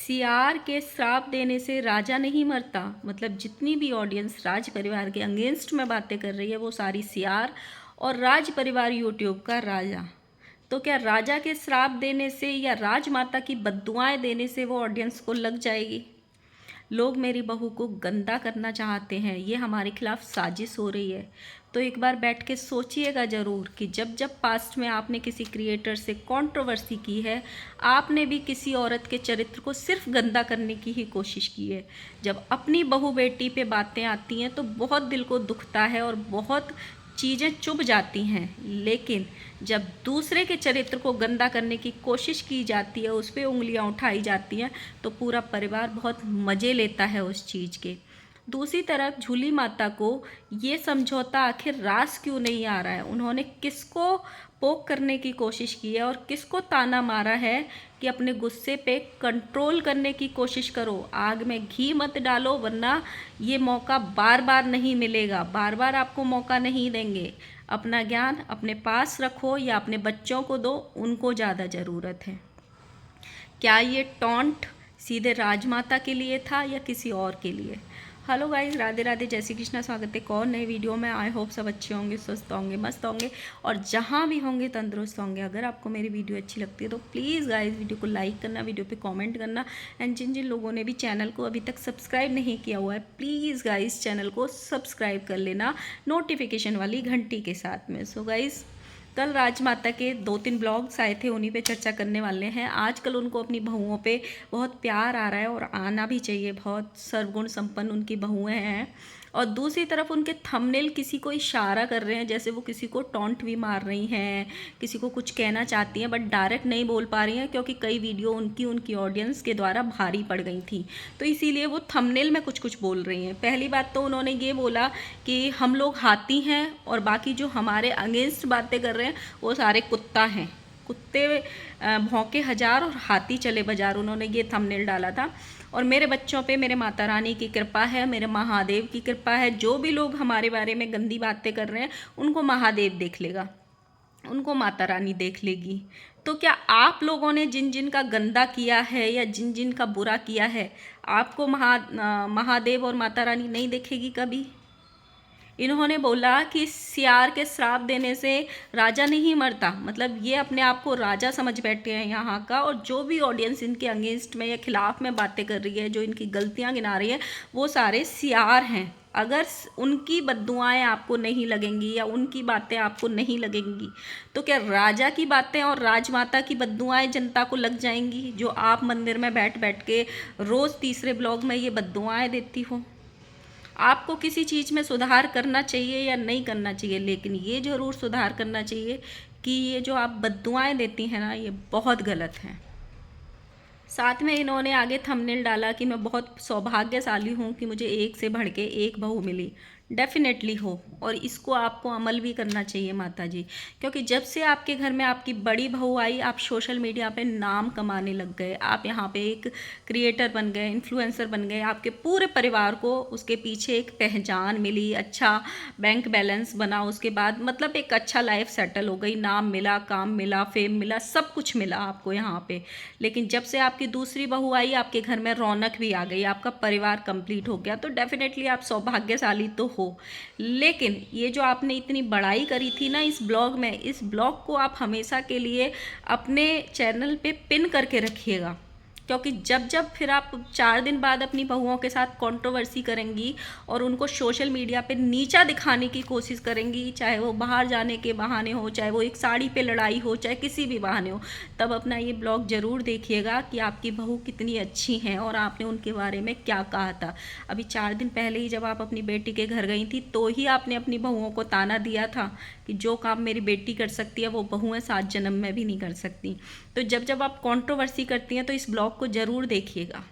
सियार के श्राप देने से राजा नहीं मरता। मतलब जितनी भी ऑडियंस राज परिवार के अगेंस्ट में बातें कर रही है वो सारी सियार और राज परिवार यूट्यूब का राजा। तो क्या राजा के श्राप देने से या राजमाता की बद्दुआएं देने से वो ऑडियंस को लग जाएगी? लोग मेरी बहू को गंदा करना चाहते हैं, ये हमारे खिलाफ साजिश हो रही है। तो एक बार बैठ के सोचिएगा ज़रूर कि जब जब पास्ट में आपने किसी क्रिएटर से कंट्रोवर्सी की है, आपने भी किसी औरत के चरित्र को सिर्फ गंदा करने की ही कोशिश की है। जब अपनी बहू बेटी पे बातें आती हैं तो बहुत दिल को दुखता है और बहुत चीज़ें चुभ जाती हैं, लेकिन जब दूसरे के चरित्र को गंदा करने की कोशिश की जाती है, उस पर उंगलियां उठाई जाती हैं, तो पूरा परिवार बहुत मज़े लेता है उस चीज़ के। दूसरी तरफ झूली माता को ये समझौता आखिर रास क्यों नहीं आ रहा है? उन्होंने किसको पोक करने की कोशिश की है और किसको ताना मारा है कि अपने गुस्से पे कंट्रोल करने की कोशिश करो, आग में घी मत डालो, वरना ये मौका बार बार नहीं मिलेगा, बार बार आपको मौका नहीं देंगे। अपना ज्ञान अपने पास रखो या अपने बच्चों को दो, उनको ज़्यादा ज़रूरत है। क्या ये टॉन्ट सीधे राजमाता के लिए था या किसी और के लिए? हेलो गाइस, राधे राधे, जय श्री कृष्णा। स्वागत है एक और नए वीडियो में। आई होप सब अच्छे होंगे, स्वस्थ होंगे, मस्त होंगे और जहाँ भी होंगे तंदुरुस्त होंगे। अगर आपको मेरी वीडियो अच्छी लगती है तो प्लीज़ गाइस वीडियो को लाइक करना, वीडियो पे कमेंट करना। एंड जिन जिन लोगों ने भी चैनल को अभी तक सब्सक्राइब नहीं किया हुआ है, प्लीज़ गाइस चैनल को सब्सक्राइब कर लेना नोटिफिकेशन वाली घंटी के साथ में। सो गाइस, कल राजमाता के 2-3 ब्लॉग्स आए थे, उन्हीं पे चर्चा करने वाले हैं। आजकल उनको अपनी बहुओं पे बहुत प्यार आ रहा है और आना भी चाहिए, बहुत सर्वगुण संपन्न उनकी बहुएं हैं। और दूसरी तरफ उनके थंबनेल किसी को इशारा कर रहे हैं, जैसे वो किसी को टॉन्ट भी मार रही हैं, किसी को कुछ कहना चाहती हैं, बट डायरेक्ट नहीं बोल पा रही हैं क्योंकि कई वीडियो उनकी ऑडियंस के द्वारा भारी पड़ गई थी, तो इसीलिए वो थंबनेल में कुछ कुछ बोल रही हैं। पहली बात तो उन्होंने ये बोला कि हम लोग हाथी हैं और बाकी जो हमारे अगेंस्ट बातें कर रहे हैं वो सारे कुत्ता हैं, कुत्ते भौंके हजार और हाथी चले बाजार, उन्होंने ये थंबनेल डाला था। और मेरे बच्चों पे मेरे माता रानी की कृपा है, मेरे महादेव की कृपा है। जो भी लोग हमारे बारे में गंदी बातें कर रहे हैं उनको महादेव देख लेगा, उनको माता रानी देख लेगी। तो क्या आप लोगों ने जिन जिन का गंदा किया है या जिन जिन का बुरा किया है, आपको महादेव और माता रानी नहीं देखेगी कभी? इन्होंने बोला कि सियार के श्राप देने से राजा नहीं मरता। मतलब ये अपने आप को राजा समझ बैठे हैं यहाँ का, और जो भी ऑडियंस इनके अगेंस्ट में या खिलाफ में बातें कर रही है, जो इनकी गलतियाँ गिना रही है, वो सारे सियार हैं। अगर उनकी बद्दुआएं आपको नहीं लगेंगी या उनकी बातें आपको नहीं लगेंगी, तो क्या राजा की बातें और राजमाता की बद्दुआएं जनता को लग जाएंगी, जो आप मंदिर में बैठ बैठ के रोज़ तीसरे ब्लॉग में ये बद्दुआएं देती हो? आपको किसी चीज़ में सुधार करना चाहिए या नहीं करना चाहिए, लेकिन ये ज़रूर सुधार करना चाहिए कि ये जो आप बद्दुआएं देती हैं ना, ये बहुत गलत हैं। साथ में इन्होंने आगे थंबनेल डाला कि मैं बहुत सौभाग्यशाली हूँ कि मुझे एक से बढ़ के एक बहू मिली। डेफिनेटली हो, और इसको आपको अमल भी करना चाहिए माता जी, क्योंकि जब से आपके घर में आपकी बड़ी बहू आई, आप सोशल मीडिया पे नाम कमाने लग गए, आप यहाँ पे एक क्रिएटर बन गए, इन्फ्लुएंसर बन गए। आपके पूरे परिवार को उसके पीछे एक पहचान मिली, अच्छा बैंक बैलेंस बना, उसके बाद मतलब एक अच्छा लाइफ सेटल हो गई, नाम मिला, काम मिला, फेम मिला, सब कुछ मिला आपको यहाँ पे। लेकिन जब से आपकी दूसरी बहू आई, आपके घर में रौनक भी आ गई, आपका परिवार कंप्लीट हो गया। तो डेफिनेटली आप सौभाग्यशाली तो हो, लेकिन ये जो आपने इतनी बड़ाई करी थी ना इस ब्लॉग में, इस ब्लॉग को आप हमेशा के लिए अपने चैनल पे पिन करके रखिएगा, क्योंकि जब जब फिर आप 4 दिन बाद अपनी बहुओं के साथ कंट्रोवर्सी करेंगी और उनको सोशल मीडिया पे नीचा दिखाने की कोशिश करेंगी, चाहे वो बाहर जाने के बहाने हो, चाहे वो एक साड़ी पे लड़ाई हो, चाहे किसी भी बहाने हो, तब अपना ये ब्लॉग ज़रूर देखिएगा कि आपकी बहू कितनी अच्छी हैं और आपने उनके बारे में क्या कहा था। अभी 4 दिन पहले ही जब आप अपनी बेटी के घर गई थी, तो ही आपने अपनी बहुओं को ताना दिया था कि जो काम मेरी बेटी कर सकती है वो बहुएं 7 जन्म में भी नहीं कर सकती। तो जब जब आप कंट्रोवर्सी करती हैं तो इस ब्लॉग को ज़रूर देखिएगा।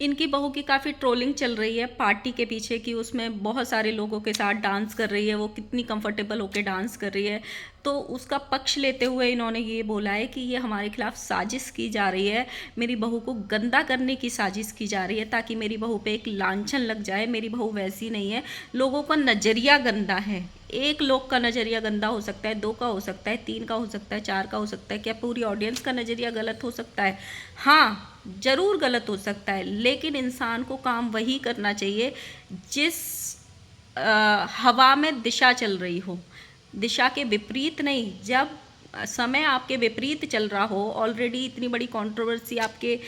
इनकी बहू की काफ़ी ट्रोलिंग चल रही है पार्टी के पीछे की, उसमें बहुत सारे लोगों के साथ डांस कर रही है, वो कितनी कंफर्टेबल होकर डांस कर रही है। तो उसका पक्ष लेते हुए इन्होंने ये बोला है कि ये हमारे खिलाफ साजिश की जा रही है, मेरी बहू को गंदा करने की साजिश की जा रही है, ताकि मेरी बहू पे एक लांछन लग जाए। मेरी बहू वैसी नहीं है, लोगों का नज़रिया गंदा है। एक लोग का नज़रिया गंदा हो सकता है, 2 का हो सकता है, 3 का हो सकता है, 4 का हो सकता है, क्या पूरी ऑडियंस का नज़रिया गलत हो सकता है? हाँ, ज़रूर गलत हो सकता है, लेकिन इंसान को काम वही करना चाहिए जिस हवा में दिशा चल रही हो, दिशा के विपरीत नहीं। जब समय आपके विपरीत चल रहा हो, ऑलरेडी इतनी बड़ी कंट्रोवर्सी आपके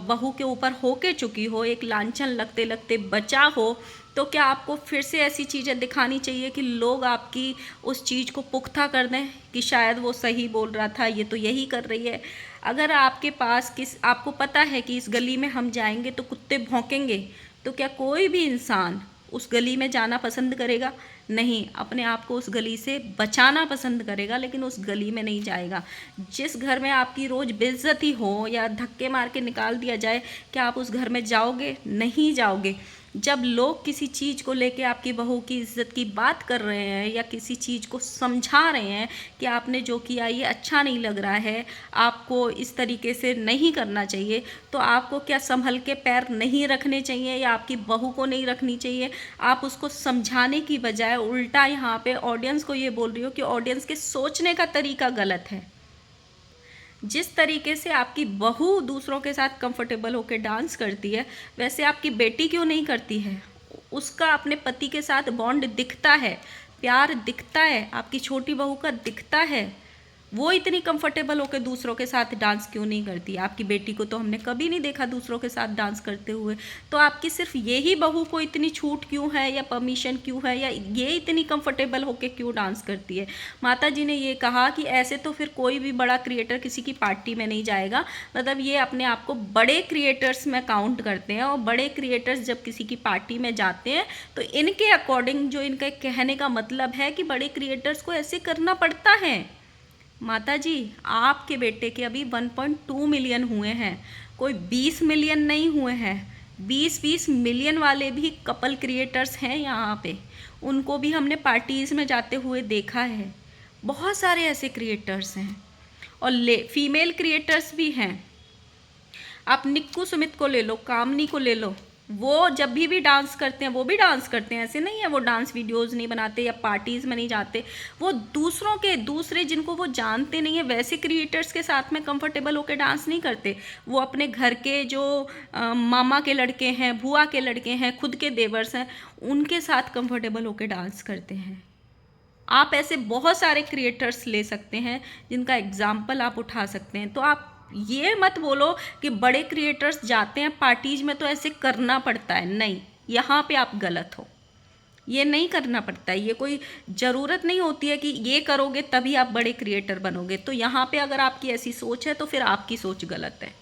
बहू के ऊपर होके चुकी हो, एक लांछन लगते लगते बचा हो, तो क्या आपको फिर से ऐसी चीज़ें दिखानी चाहिए कि लोग आपकी उस चीज़ को पुख्ता कर दें कि शायद वो सही बोल रहा था, ये तो यही कर रही है। अगर आपके पास आपको पता है कि इस गली में हम जाएंगे तो कुत्ते भौंकेंगे, तो क्या कोई भी इंसान उस गली में जाना पसंद करेगा? नहीं, अपने आप को उस गली से बचाना पसंद करेगा, लेकिन उस गली में नहीं जाएगा। जिस घर में आपकी रोज़ बेइज्जती हो या धक्के मार के निकाल दिया जाए, क्या आप उस घर में जाओगे? नहीं जाओगे। जब लोग किसी चीज़ को लेके आपकी बहू की इज्जत की बात कर रहे हैं या किसी चीज़ को समझा रहे हैं कि आपने जो किया ये अच्छा नहीं लग रहा है, आपको इस तरीके से नहीं करना चाहिए, तो आपको क्या संभल के पैर नहीं रखने चाहिए या आपकी बहू को नहीं रखनी चाहिए? आप उसको समझाने की बजाय उल्टा यहाँ पे ऑडियंस को ये बोल रही हो कि ऑडियंस के सोचने का तरीका गलत है। जिस तरीके से आपकी बहू दूसरों के साथ कंफर्टेबल होकर डांस करती है, वैसे आपकी बेटी क्यों नहीं करती है? उसका अपने पति के साथ बॉन्ड दिखता है, प्यार दिखता है, आपकी छोटी बहू का दिखता है। वो इतनी कंफर्टेबल होकर दूसरों के साथ डांस क्यों नहीं करती? आपकी बेटी को तो हमने कभी नहीं देखा दूसरों के साथ डांस करते हुए। तो आपकी सिर्फ यही बहू को इतनी छूट क्यों है या परमिशन क्यों है या ये इतनी कंफर्टेबल होकर क्यों डांस करती है? माता जी ने ये कहा कि ऐसे तो फिर कोई भी बड़ा क्रिएटर किसी की पार्टी में नहीं जाएगा। मतलब ये अपने आप को बड़े क्रिएटर्स में काउंट करते हैं, और बड़े क्रिएटर्स जब किसी की पार्टी में जाते हैं तो इनके अकॉर्डिंग जो इनका कहने का मतलब है कि बड़े क्रिएटर्स को ऐसे करना पड़ता है। माता जी, आपके बेटे के अभी 1.2 मिलियन हुए हैं, कोई 20 मिलियन नहीं हुए हैं। 20-20 मिलियन वाले भी कपल क्रिएटर्स हैं यहाँ पे, उनको भी हमने पार्टीज़ में जाते हुए देखा है। बहुत सारे ऐसे क्रिएटर्स हैं, और फीमेल क्रिएटर्स भी हैं। आप निक्कू सुमित को ले लो, कामनी को ले लो, वो जब भी डांस करते हैं वो भी डांस करते हैं। ऐसे नहीं है वो डांस वीडियोस नहीं बनाते या पार्टीज़ में नहीं जाते। वो दूसरे जिनको वो जानते नहीं है वैसे क्रिएटर्स के साथ में कंफर्टेबल होकर डांस नहीं करते। वो अपने घर के जो मामा के लड़के हैं, बुआ के लड़के हैं, खुद के देवर्स हैं, उनके साथ कंफर्टेबल होकर डांस करते हैं। आप ऐसे बहुत सारे क्रिएटर्स ले सकते हैं जिनका एग्जाम्पल आप उठा सकते हैं। तो आप ये मत बोलो कि बड़े क्रिएटर्स जाते हैं पार्टीज में तो ऐसे करना पड़ता है। नहीं, यहाँ पे आप गलत हो। ये नहीं करना पड़ता है, ये कोई ज़रूरत नहीं होती है कि ये करोगे तभी आप बड़े क्रिएटर बनोगे। तो यहाँ पे अगर आपकी ऐसी सोच है तो फिर आपकी सोच गलत है।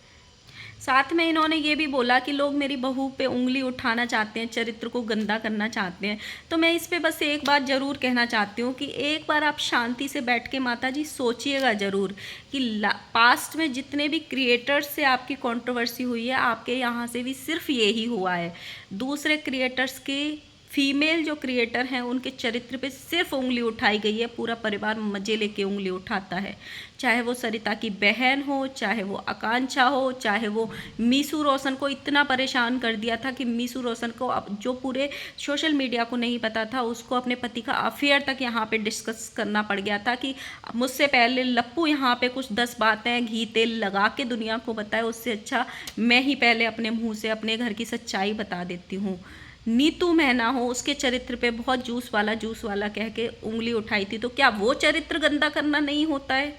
साथ में इन्होंने ये भी बोला कि लोग मेरी बहू पे उंगली उठाना चाहते हैं, चरित्र को गंदा करना चाहते हैं। तो मैं इस पे बस एक बात ज़रूर कहना चाहती हूँ कि एक बार आप शांति से बैठ के माता जी सोचिएगा ज़रूर कि पास्ट में जितने भी क्रिएटर्स से आपकी कंट्रोवर्सी हुई है, आपके यहाँ से भी सिर्फ यही हुआ है। दूसरे क्रिएटर्स के फीमेल जो क्रिएटर हैं उनके चरित्र पे सिर्फ उंगली उठाई गई है। पूरा परिवार मजे लेके उंगली उठाता है, चाहे वो सरिता की बहन हो, चाहे वो आकांक्षा हो, चाहे वो मीसू रोशन को इतना परेशान कर दिया था कि मीसू रोशन को अब जो पूरे सोशल मीडिया को नहीं पता था, उसको अपने पति का अफेयर तक यहाँ पे डिस्कस करना पड़ गया था कि मुझसे पहले लप्पू यहाँ पे कुछ 10 बातें घी तेल लगा के दुनिया को बताए, उससे अच्छा मैं ही पहले अपने मुँह से अपने घर की सच्चाई बता देती हूँ। नीतू मैना हो, उसके चरित्र पे बहुत जूस वाला कह के उंगली उठाई थी। तो क्या वो चरित्र गंदा करना नहीं होता है?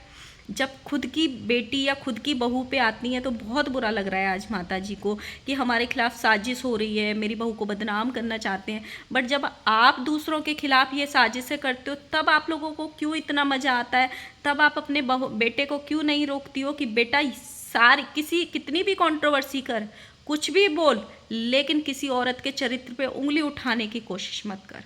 जब खुद की बेटी या खुद की बहू पे आती हैं तो बहुत बुरा लग रहा है आज माता जी को कि हमारे खिलाफ साजिश हो रही है, मेरी बहू को बदनाम करना चाहते हैं। बट जब आप दूसरों के खिलाफ ये साजिशें करते हो तब आप लोगों को क्यों इतना मज़ा आता है? तब आप अपने बेटे को क्यों नहीं रोकती हो कि बेटा कितनी भी कंट्रोवर्सी कर, कुछ भी बोल, लेकिन किसी औरत के चरित्र पे उंगली उठाने की कोशिश मत कर।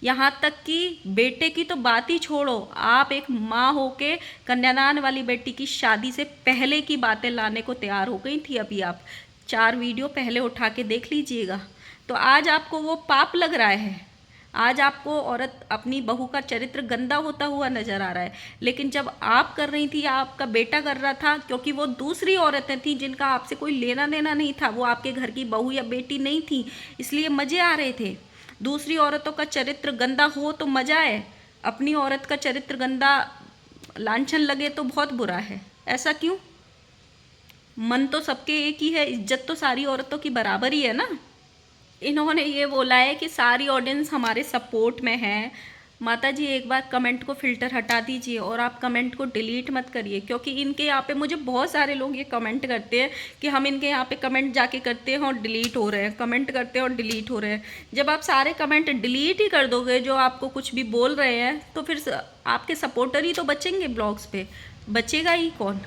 यहाँ तक कि बेटे की तो बात ही छोड़ो, आप एक माँ होके कन्यादान वाली बेटी की शादी से पहले की बातें लाने को तैयार हो गई थी। अभी आप 4 वीडियो पहले उठा के देख लीजिएगा। तो आज आपको वो पाप लग रहा है, आज आपको औरत अपनी बहू का चरित्र गंदा होता हुआ नजर आ रहा है। लेकिन जब आप कर रही थी, आपका बेटा कर रहा था, क्योंकि वो दूसरी औरतें थी जिनका आपसे कोई लेना देना नहीं था, वो आपके घर की बहू या बेटी नहीं थी, इसलिए मज़े आ रहे थे। दूसरी औरतों का चरित्र गंदा हो तो मजा है, अपनी औरत का चरित्र गंदा लांछन लगे तो बहुत बुरा है। ऐसा क्यों? मन तो सबके एक ही है, इज्जत तो सारी औरतों की बराबर ही है ना। इन्होंने ये बोला है कि सारी ऑडियंस हमारे सपोर्ट में है। माता जी एक बार कमेंट को फ़िल्टर हटा दीजिए और आप कमेंट को डिलीट मत करिए, क्योंकि इनके यहाँ पे मुझे बहुत सारे लोग ये कमेंट करते हैं कि हम इनके यहाँ पे कमेंट जाके करते हैं और डिलीट हो रहे हैं, कमेंट करते हैं और डिलीट हो रहे हैं। जब आप सारे कमेंट डिलीट ही कर दोगे जो आपको कुछ भी बोल रहे हैं, तो फिर आपके सपोर्टर ही तो बचेंगे ब्लॉग्स पे, बचेगा ही कौन।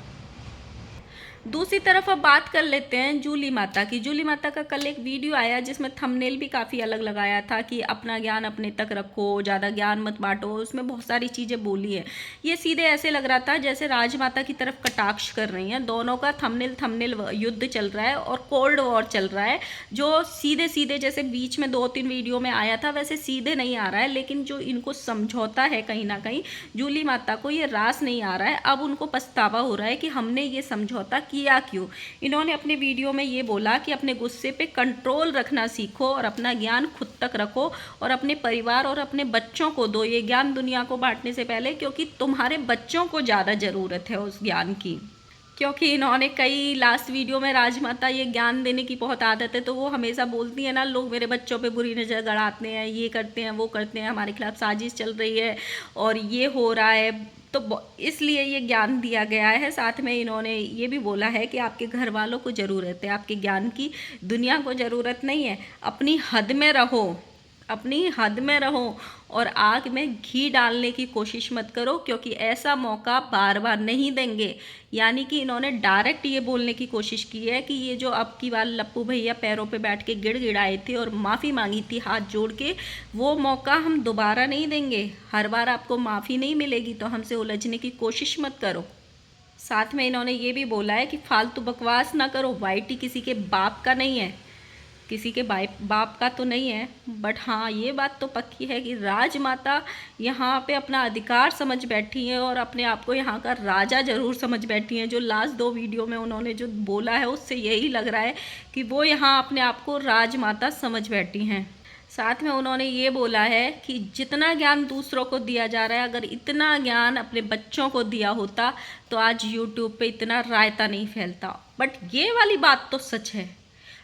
दूसरी तरफ अब बात कर लेते हैं जूली माता की। जूली माता का कल एक वीडियो आया जिसमें थंबनेल भी काफ़ी अलग लगाया था कि अपना ज्ञान अपने तक रखो, ज़्यादा ज्ञान मत बांटो। उसमें बहुत सारी चीज़ें बोली है। ये सीधे ऐसे लग रहा था जैसे राजमाता की तरफ कटाक्ष कर रही हैं। दोनों का थंबनेल युद्ध चल रहा है और कोल्ड वॉर चल रहा है, जो सीधे सीधे जैसे बीच में 2-3 वीडियो में आया था वैसे सीधे नहीं आ रहा है। लेकिन जो इनको समझौता है कहीं ना कहीं, जूली माता को ये रास नहीं आ रहा है। अब उनको पछतावा हो रहा है कि हमने ये समझौता किया क्यों। इन्होंने अपने वीडियो में ये बोला कि अपने गुस्से पे कंट्रोल रखना सीखो और अपना ज्ञान खुद तक रखो और अपने परिवार और अपने बच्चों को दो ये ज्ञान दुनिया को बांटने से पहले, क्योंकि तुम्हारे बच्चों को ज़्यादा ज़रूरत है उस ज्ञान की। क्योंकि इन्होंने कई लास्ट वीडियो में राजमाता ये ज्ञान देने की बहुत आदत है, तो वो हमेशा बोलती है ना, लोग मेरे बच्चों पे बुरी नज़र गड़ाते हैं, ये करते हैं वो करते हैं, हमारे खिलाफ साजिश चल रही है और ये हो रहा है, तो इसलिए ये ज्ञान दिया गया है। साथ में इन्होंने ये भी बोला है कि आपके घर वालों को ज़रूरत है आपके ज्ञान की, दुनिया को ज़रूरत नहीं है। अपनी हद में रहो, अपनी हद में रहो और आग में घी डालने की कोशिश मत करो, क्योंकि ऐसा मौका बार बार नहीं देंगे। यानी कि इन्होंने डायरेक्ट ये बोलने की कोशिश की है कि ये जो अब की बार लप्पू भैया पैरों पे बैठ के गिड़गिड़ाए थे और माफ़ी मांगी थी हाथ जोड़ के, वो मौका हम दोबारा नहीं देंगे। हर बार आपको माफ़ी नहीं मिलेगी तो हमसे उलझने की कोशिश मत करो। साथ में इन्होंने ये भी बोला है कि फालतू बकवास ना करो, वाईटी किसी के बाप का नहीं है, किसी के बाप का तो नहीं है। बट हाँ, ये बात तो पक्की है कि राजमाता यहाँ पे अपना अधिकार समझ बैठी हैं और अपने आप को यहाँ का राजा ज़रूर समझ बैठी हैं। जो लास्ट 2 वीडियो में उन्होंने जो बोला है उससे यही लग रहा है कि वो यहाँ अपने आप को राजमाता समझ बैठी हैं। साथ में उन्होंने ये बोला है कि जितना ज्ञान दूसरों को दिया जा रहा है, अगर इतना ज्ञान अपने बच्चों को दिया होता तो आज यूट्यूब पे इतना रायता नहीं फैलता। बट ये वाली बात तो सच है,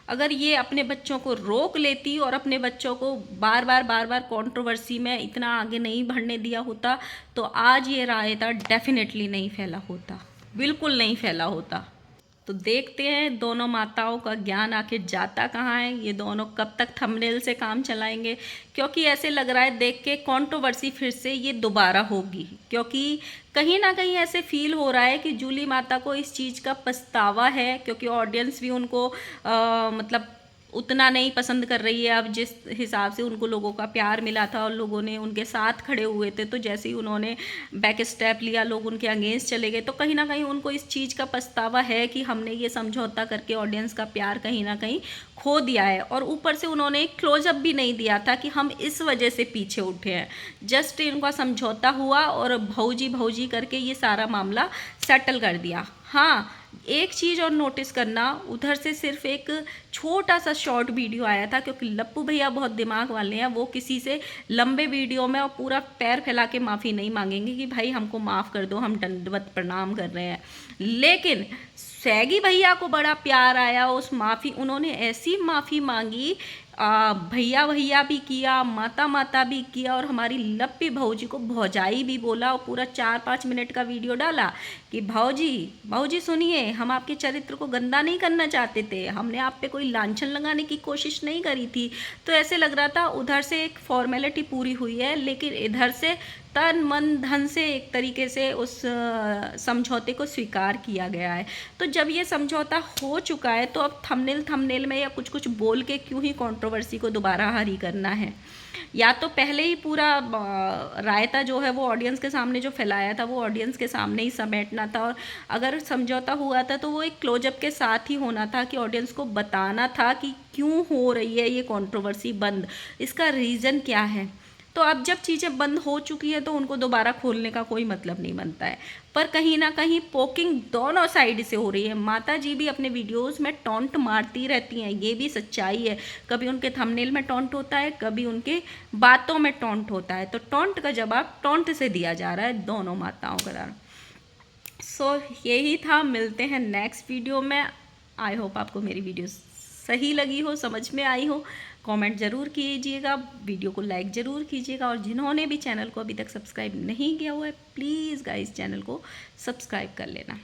अगर ये अपने बच्चों को रोक लेती और अपने बच्चों को बार बार कंट्रोवर्सी में इतना आगे नहीं बढ़ने दिया होता तो आज ये रायता डेफिनेटली नहीं फैला होता, बिल्कुल नहीं फैला होता। तो देखते हैं दोनों माताओं का ज्ञान आखिर जाता कहाँ है, ये दोनों कब तक थंबनेल से काम चलाएंगे। क्योंकि ऐसे लग रहा है देख के कंट्रोवर्सी फिर से ये दोबारा होगी, क्योंकि कहीं ना कहीं ऐसे फील हो रहा है कि जूली माता को इस चीज़ का पछतावा है, क्योंकि ऑडियंस भी उनको मतलब उतना नहीं पसंद कर रही है। अब जिस हिसाब से उनको लोगों का प्यार मिला था और लोगों ने उनके साथ खड़े हुए थे, तो जैसे ही उन्होंने बैक स्टेप लिया लोग उनके अगेंस्ट चले गए, तो कहीं ना कहीं उनको इस चीज़ का पछतावा है कि हमने ये समझौता करके ऑडियंस का प्यार कहीं ना कहीं खो दिया है। और ऊपर से उन्होंने एक क्लोजअप भी नहीं दिया था कि हम इस वजह से पीछे उठे हैं। जस्ट इनका समझौता हुआ और भौजी भौजी करके ये सारा मामला सेटल कर दिया। हाँ, एक चीज़ और नोटिस करना, उधर से सिर्फ एक छोटा सा शॉर्ट वीडियो आया था, क्योंकि लप्पू भैया बहुत दिमाग वाले हैं, वो किसी से लंबे वीडियो में और पूरा पैर फैला के माफ़ी नहीं मांगेंगे कि भाई हमको माफ़ कर दो, हम दंडवत प्रणाम कर रहे हैं। लेकिन सैगी भैया को बड़ा प्यार आया उस माफ़ी, उन्होंने ऐसी माफ़ी मांगी, भैया भैया भी किया, माता माता भी किया और हमारी लप्पी भौजी को भौजाई भी बोला और पूरा 4-5 मिनट का वीडियो डाला कि भौजी भौजी सुनिए, हम आपके चरित्र को गंदा नहीं करना चाहते थे, हमने आप पे कोई लांछन लगाने की कोशिश नहीं करी थी। तो ऐसे लग रहा था उधर से एक फॉर्मेलिटी पूरी हुई है, लेकिन इधर से तन मन धन से एक तरीके से उस समझौते को स्वीकार किया गया है। तो जब ये समझौता हो चुका है तो अब थंबनेल में या कुछ कुछ बोल के क्यों ही कंट्रोवर्सी को दोबारा हरी करना है। या तो पहले ही पूरा रायता जो है वो ऑडियंस के सामने जो फैलाया था वो ऑडियंस के सामने ही समेटना था, और अगर समझौता हुआ था तो वो एक क्लोजअप के साथ ही होना था कि ऑडियंस को बताना था कि क्यों हो रही है ये कंट्रोवर्सी बंद, इसका रीज़न क्या है। तो अब जब चीज़ें बंद हो चुकी हैं तो उनको दोबारा खोलने का कोई मतलब नहीं बनता है। पर कहीं ना कहीं पोकिंग दोनों साइड से हो रही है। माता जी भी अपने वीडियोस में टॉन्ट मारती रहती हैं, ये भी सच्चाई है। कभी उनके थंबनेल में टॉन्ट होता है, कभी उनके बातों में टॉन्ट होता है। तो टॉन्ट का जवाब टॉन्ट से दिया जा रहा है दोनों माताओं का। सो यही था, मिलते हैं नेक्स्ट वीडियो में। आई होप आपको मेरी वीडियो सही लगी हो, समझ में आई हो। कमेंट ज़रूर कीजिएगा, वीडियो को लाइक ज़रूर कीजिएगा, और जिन्होंने भी चैनल को अभी तक सब्सक्राइब नहीं किया हुआ है प्लीज़ गाइस चैनल को सब्सक्राइब कर लेना।